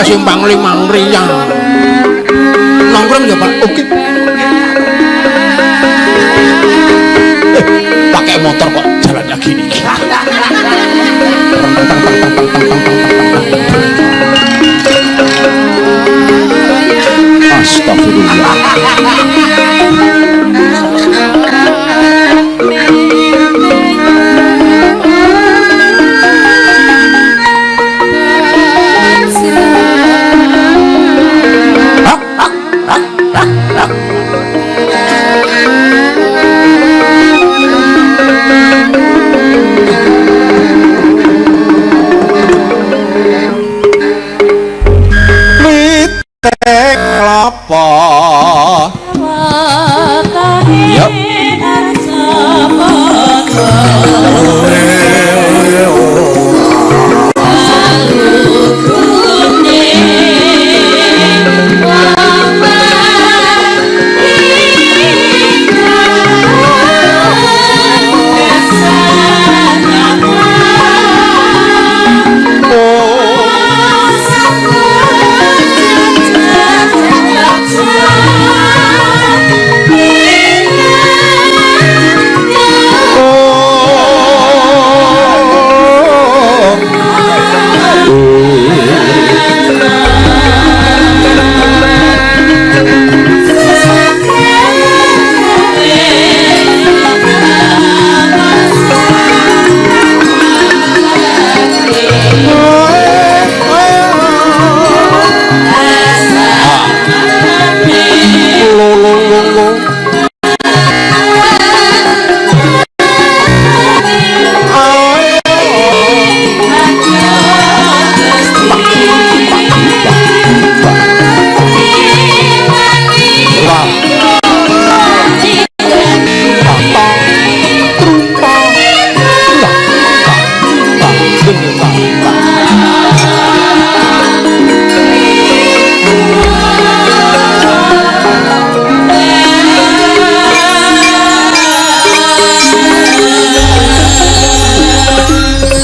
kesimpang 5 riyal. Nongkrong ya Pak. Oke. Pakai motor kok jalan lagi nih. Astagfirullah.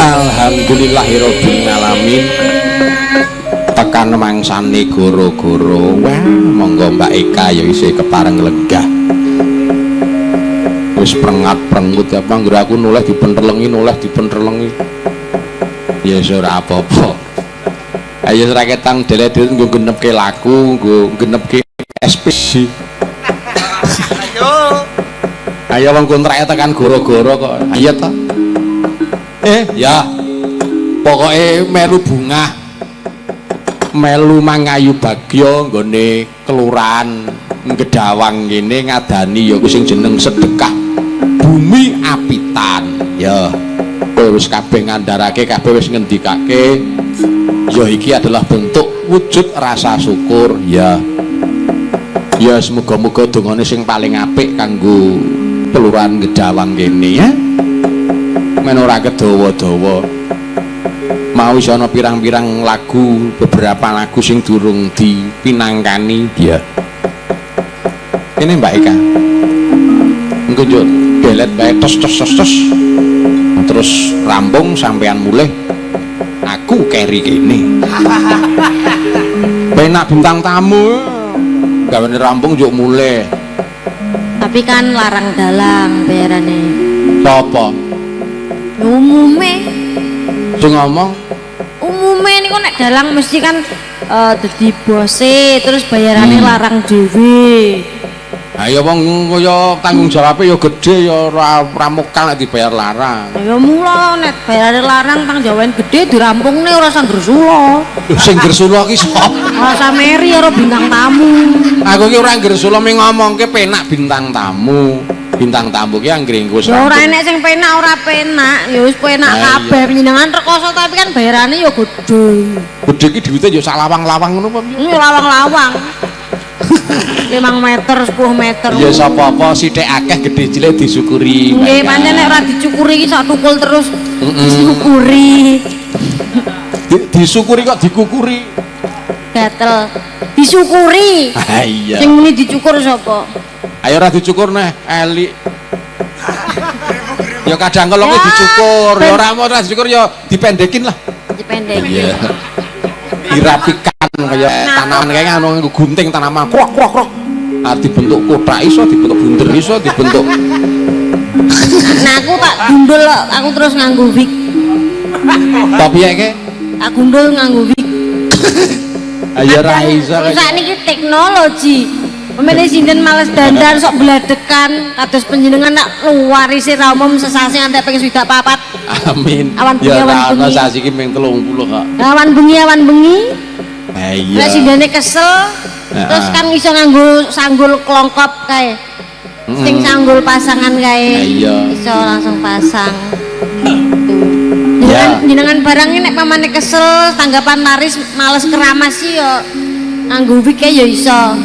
Alhamdulillahirabbil alamin. Tekan mangsane goro-goro. Wah, monggo Mbak Eka ya isih kepareng lenggah. Wis prengat-prengut apa nggur aku noleh dipentelengi. Ya ora apa-apa. Ayo ora ketang dele-dele nggo genepke laku, nggo genepke SPC. Ayo wong kontrake tekan goro-goro kok. Ayo ta. Ya. Pokoknya melu bunga, melu mangayu bagyo nggone kelurahan Gedawang gini ngadani ya sing jeneng sedekah bumi apitan ya wis kabeh ngandharake kabeh wis ngendikake ya iki adalah bentuk wujud rasa syukur ya semoga-moga dongane sing paling apik kanggo kelurahan Gedawang gini ya men ora kedawa-dawa mau sono pirang-pirang lagu beberapa lagu sing durung dipinangkani dia ini Mbak Eka engko yo belet bae tos terus rampung sampean mulih aku keri kene penak bintang tamu gawane rampung yo mulih tapi kan larang dalang bayarane apa umume sing ngomong umume niku nek dalang mesti kan dadi bose terus bayarannya larang dhewe. Ayo wong kaya tanggung jawabe ya gedhe ya ora mokal nek dibayar larang. Ya mula nek bayare larang tanggung jawabe gedhe dirampungne ora usah Gresula. Sing Gresula ki sapa? Ora sameri karo bintang tamu. Aku ki ora Gresula ming ngomongke penak bintang tamu. Bintang tamu ki anggere engko ya ora enek sing penak ora penak ya wis penak kabeh penjenengan rekoso tapi kan bayarane ya gedhe. Gedhe ki duwite ya sak lawang-lawang ngono apa piye? Ya lawang-lawang. 5 meter 10 meter. Ya sapa-apa sithik akeh gedhe cilik disyukuri. Nggih pancen nek ora dicukuri iki sak tukul terus disyukuri. Disyukuri kok dikukuri. Gatel. Disyukuri. Ha iya. Sing muni dicukur sapa? Ayo ora dicukur neh, elik. Ya kadang kalau ya, dicukur, ya ora mau dicukur ya dipendekin lah. Dipendekin. Iya. Dirapikan kaya tanaman kayak ngono gunting tanaman krok krok krok. Ah dibentuk kotak iso, dibentuk bunder iso, dibentuk. Nah aku tak gundul aku terus nganggo wig. Tapi ya ke? Tak gundul nganggo wig. Ayo ra iso. Sak niki teknologi. Pemene sinten males dandan sok bladekan kados panjenengan nak warisi ra umum sesasi nganti ping 24. Amin. Awan bengi ya awan bengi. sasi ki ping 30 kok. Awan bengi awan bengi. Ha iya. Nek sindene kesel terus kan iso nganggo sanggul klongkop kae. Sing sanggul pasangan kae. Iya. Iso langsung pasang. Ya. Jenengan barang ini nek pamane kesel tanggapan laris males keramas sih yo nganggo wig ya iso.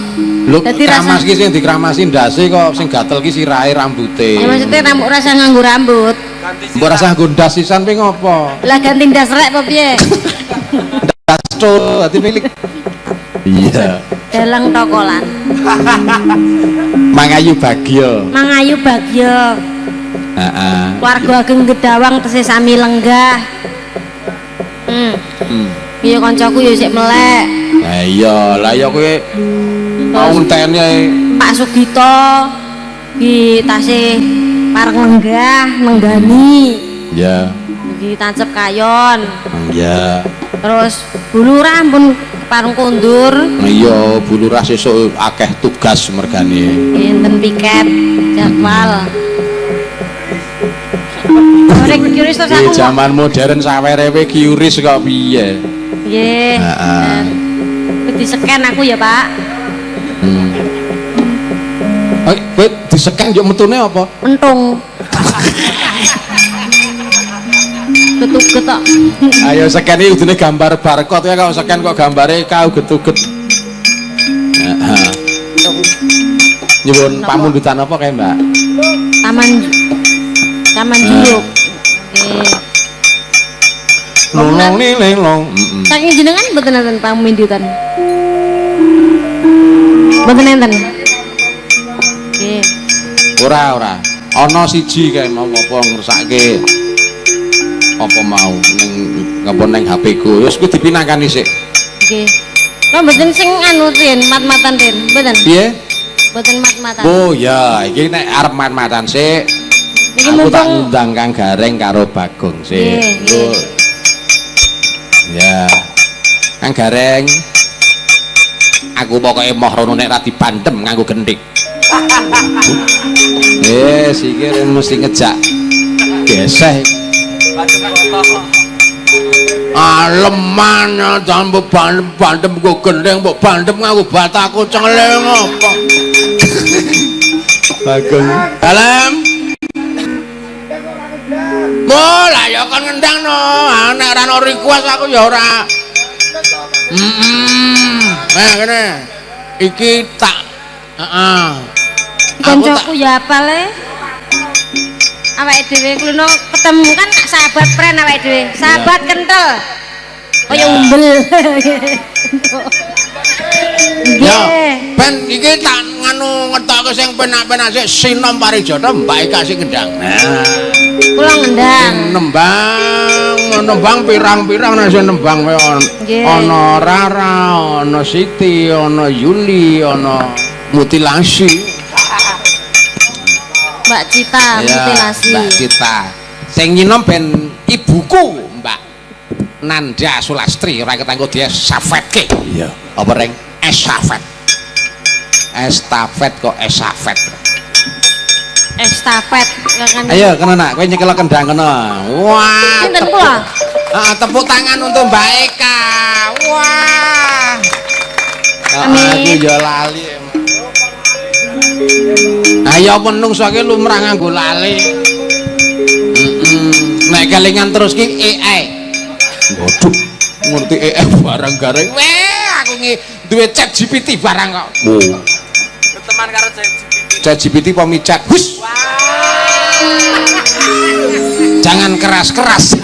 Lho Dadi keramas ki sing dikramasi ndase kok sing gatel ki sirahe rambute. Ya maksudnya rambut rasa nganggo rambut. Mbok rasa nggo ndas sisan ping ngopo? Lah ganti ndas rek apa piye? Das cul dadi milik. Iya. Dalang tokolan. Mangayu bagya. Mangayu bagya. Heeh. Warga Ageng Gedawang tesih sami lenggah. Iya kancaku ya sik melek. Lah iya, lah ya kowe mau ngenteni Pak Sugito di tasih pareng lenggah menggani. ya. Di tancep kayon. Ya. Terus bulurah pun parung kondur. Iya, bulurah sesuk akeh tugas mergane. Enten piket jadwal. Rek kiris terus Di aku. zaman modern sawerewe kiuris kok piye? Nggih. Heeh. Di-scan aku ya, Pak. Kowe diseken yo metune apa? Entung. Getuget tok. Ayo scan iki udune gambar barcode ya kok scan kok gambare kau getuget. Heeh. Nyuwun pamundutan apa kae, Mbak? Taman Juluk. Nggih. Nong nileng. Saking jenengan mboten enten pamundutan. Mboten enten. Nggih. Ora. Ana siji kae mau apa ngersake apa mau ning ngapa ning HP ku. Wis ku dipinakan isik. Nggih. Lha mboten sing anu Rin, mat-matan Rin, mboten. Piye? Mboten mat-matan. Oh ya, iki nek arep mat-matan sik. Iki Aku tak mumpung ngundang Kang Gareng karo Bagong sik. Nggih. Ya. Kang Gareng. Aku pokoke moh rono nek ra dipandhem nganggo genthik. Sikil mesti ngejak geseh. Aleman jangan mbok bandem nggo gendeng mbok bandem nganggo bataku cengleng apa. Bagong. Dalam. Lah ya kan ngendang no. Nek ora ono request aku ya ora. Kene. Iki tak kancaku ya apal e. Awake dhewe kulo ketemu kan sahabat pren awake dhewe. Sahabat kental. Kaya umbel. Ya, ben iki tak nganu ngetokke sing penak-penak sik sinom parijata Mbak Eka sing ngendang. Nah, Kula ngendang. nembang pirang-pirang nek sing nembang Nggih. ana Rara, ana Siti, ana Yuli, ana Mutilasi. Mbak Cita mutilasi. Mbak Cita. Sing nyinom ben ibuku, Mbak Nanda Sulastri, ora ketanggo dia estafetke. Iya. Apa reng? Estafet. Estafet kok estafet. Estafet kan. Ayo kena nak, kowe nyekel kendang kena. Wah. Sinten kula? Tepuk tangan untuk Mbak Eka. Wah. Amin. Aku ya lali. Ayo menungso ki lumrah nganggo lali. Nek kelingan terus ki AI. Waduh, ngerti AI barang gareng. Weh, aku duwe chat GPT barang kok. Teman karo ChatGPT. Chat GPT pemicat. Hus. Jangan keras-keras.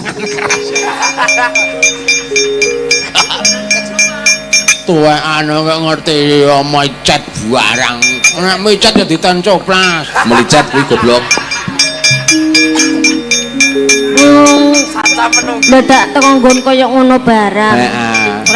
Tuwek anu gak ngerti ya micat barang. Nek micat ya ditancoplas. Melicat kuwi goblok. Saca menung. Dadak teko nggon koyo ngono barang. Heeh. Ora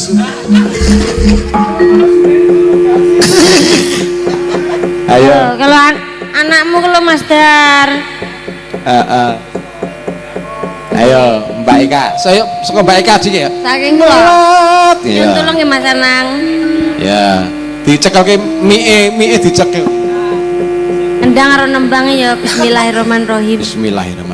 nesu. Ayo. Kalau anakmu kalau Mas Dar. Ayo Mbak Eka. Saya suka Mbak Eka dik ya. Saking kula. Iya. Nyun tulung ya Mas Anang. Ya. Dicekelke mie dicekel. Endang karo nembang ya Bismillahirrahmanirrahim. Bismillahirrahmanirrahim.